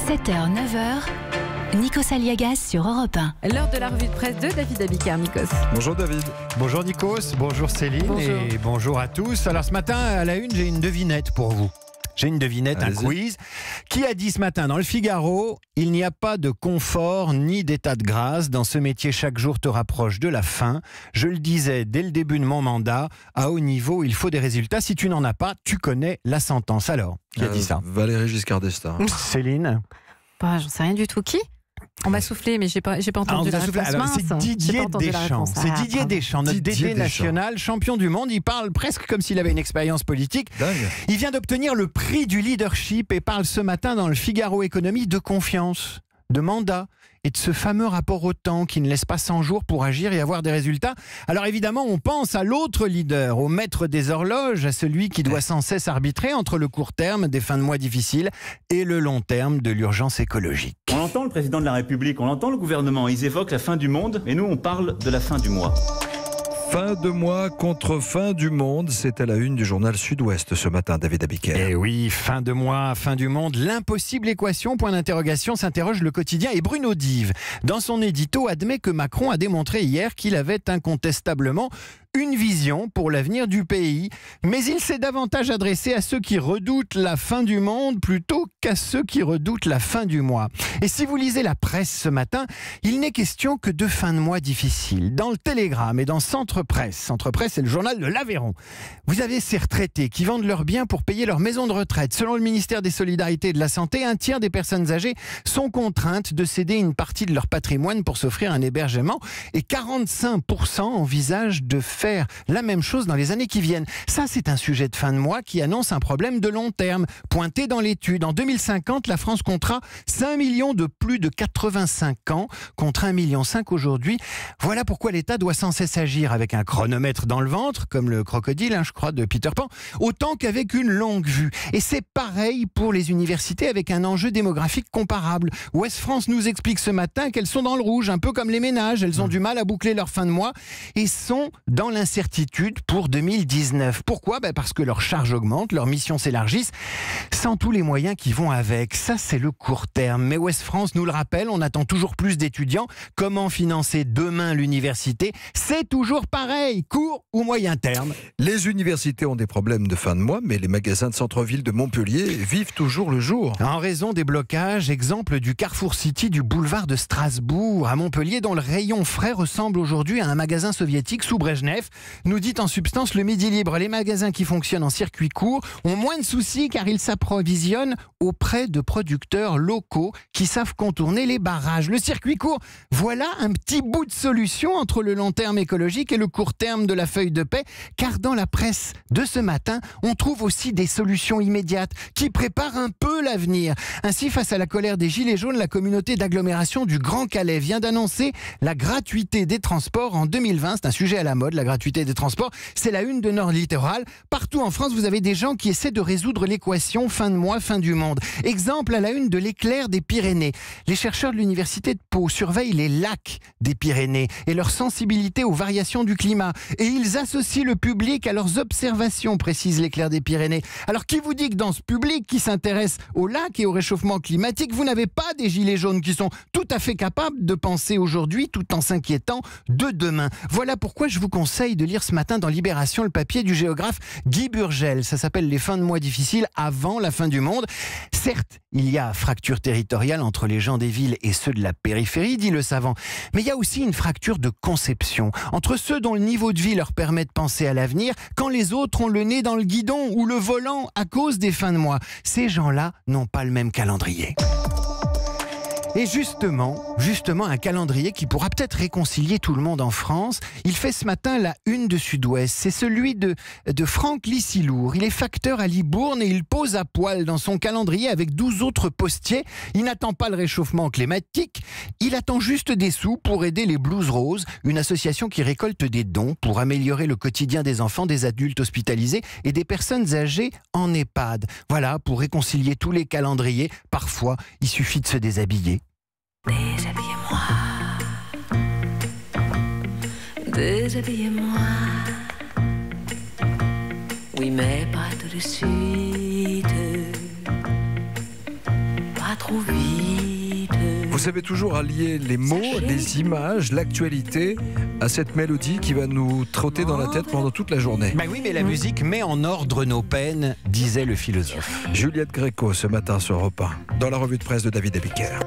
7h, 9h, Nikos Aliagas sur Europe 1. L'heure de la revue de presse de David Abicard, Nikos. Bonjour David. Bonjour Nikos, bonjour Céline Bonjour. et bonjour à tous. Alors ce matin, à la une, j'ai une devinette pour vous. J'ai une devinette, un quiz. Qui a dit ce matin dans le Figaro, il n'y a pas de confort ni d'état de grâce. Dans ce métier, chaque jour te rapproche de la fin. Je le disais dès le début de mon mandat, à haut niveau, il faut des résultats. Si tu n'en as pas, tu connais la sentence. Alors, qui a dit ça? Valéry Giscard d'Estaing. Céline? J'en sais rien du tout. Qui? On m'a soufflé, mais j'ai pas entendu la réponse. Alors, c'est Didier Deschamps. C'est Didier Deschamps, notre Didier DD national, champion du monde. Il parle presque comme s'il avait une expérience politique. Dingue. Il vient d'obtenir le prix du leadership et parle ce matin dans le Figaro Économie de confiance, de mandat et de ce fameux rapport au temps qui ne laisse pas 100 jours pour agir et avoir des résultats. Alors évidemment, on pense à l'autre leader, au maître des horloges, à celui qui doit sans cesse arbitrer entre le court terme des fins de mois difficiles et le long terme de l'urgence écologique. On entend le président de la République, on entend le gouvernement, ils évoquent la fin du monde, et nous on parle de la fin du mois. Fin de mois contre fin du monde, c'est à la une du journal Sud-Ouest ce matin, David Abicard. Eh oui, fin de mois, fin du monde, l'impossible équation, point d'interrogation, s'interroge le quotidien. Et Bruno Dive, dans son édito, admet que Macron a démontré hier qu'il avait incontestablement une vision pour l'avenir du pays. Mais il s'est davantage adressé à ceux qui redoutent la fin du monde plutôt qu'à ceux qui redoutent la fin du mois. Et si vous lisez la presse ce matin, il n'est question que de fin de mois difficiles. Dans le Télégramme et dans Centre Presse, c'est le journal de l'Aveyron, vous avez ces retraités qui vendent leurs biens pour payer leur maison de retraite. Selon le ministère des Solidarités et de la Santé, un tiers des personnes âgées sont contraintes de céder une partie de leur patrimoine pour s'offrir un hébergement et 45% envisagent de faire la même chose dans les années qui viennent. Ça, c'est un sujet de fin de mois qui annonce un problème de long terme, pointé dans l'étude. En 2050, la France comptera 5 millions de plus de 85 ans contre 1,5 million aujourd'hui. Voilà pourquoi l'État doit sans cesse agir avec un chronomètre dans le ventre, comme le crocodile, je crois, de Peter Pan, autant qu'avec une longue vue. Et c'est pareil pour les universités avec un enjeu démographique comparable. Ouest France nous explique ce matin qu'elles sont dans le rouge, un peu comme les ménages. Elles ont du mal à boucler leur fin de mois et sont dans l'incertitude pour 2019. Pourquoi ? Parce que leurs charges augmentent, leurs missions s'élargissent, sans tous les moyens qui vont avec. Ça, c'est le court terme. Mais Ouest France nous le rappelle, on attend toujours plus d'étudiants. Comment financer demain l'université ? C'est toujours pareil, court ou moyen terme. Les universités ont des problèmes de fin de mois, mais les magasins de centre-ville de Montpellier vivent toujours le jour. En raison des blocages, exemple du Carrefour City du boulevard de Strasbourg à Montpellier, dont le rayon frais ressemble aujourd'hui à un magasin soviétique sous Brejnev, nous dit en substance le Midi Libre. Les magasins qui fonctionnent en circuit court ont moins de soucis car ils s'approvisionnent auprès de producteurs locaux qui savent contourner les barrages. Le circuit court, voilà un petit bout de solution entre le long terme écologique et le court terme de la feuille de paix, car dans la presse de ce matin, on trouve aussi des solutions immédiates qui préparent un peu l'avenir. Ainsi, face à la colère des Gilets jaunes, la communauté d'agglomération du Grand Calais vient d'annoncer la gratuité des transports en 2020. C'est un sujet à la mode, la gratuité des transports. C'est la une de Nord Littoral. Partout en France, vous avez des gens qui essaient de résoudre l'équation fin de mois, fin du monde. Exemple à la une de l'Éclair des Pyrénées. Les chercheurs de l'Université de Pau surveillent les lacs des Pyrénées et leur sensibilité aux variations du climat. Et ils associent le public à leurs observations, précise l'Éclair des Pyrénées. Alors qui vous dit que dans ce public qui s'intéresse aux lacs et au réchauffement climatique, vous n'avez pas des gilets jaunes qui sont tout à fait capables de penser aujourd'hui tout en s'inquiétant de demain. Voilà pourquoi je vous conseille de lire ce matin dans Libération le papier du géographe Guy Burgel. Ça s'appelle « Les fins de mois difficiles avant la fin du monde ». Certes, il y a fracture territoriale entre les gens des villes et ceux de la périphérie, dit le savant. Mais il y a aussi une fracture de conception entre ceux dont le niveau de vie leur permet de penser à l'avenir quand les autres ont le nez dans le guidon ou le volant à cause des fins de mois. Ces gens-là n'ont pas le même calendrier. Et justement, un calendrier qui pourra peut-être réconcilier tout le monde en France. Il fait ce matin la une de Sud-Ouest. C'est celui de Franck Lissilour. Il est facteur à Libourne et il pose à poil dans son calendrier avec 12 autres postiers. Il n'attend pas le réchauffement climatique. Il attend juste des sous pour aider les Blues Roses, une association qui récolte des dons pour améliorer le quotidien des enfants, des adultes hospitalisés et des personnes âgées en EHPAD. Voilà, pour réconcilier tous les calendriers, parfois, il suffit de se déshabiller. Déshabillez-moi, déshabillez-moi. Oui, mais pas tout de suite. pas trop vite. Vous savez toujours allier les mots, les images, l'actualité à cette mélodie qui va nous trotter dans la tête pendant toute la journée. Bah oui, mais la musique met en ordre nos peines, disait le philosophe. Juliette Gréco ce matin sur Europe 1, dans la revue de presse de David Abiker.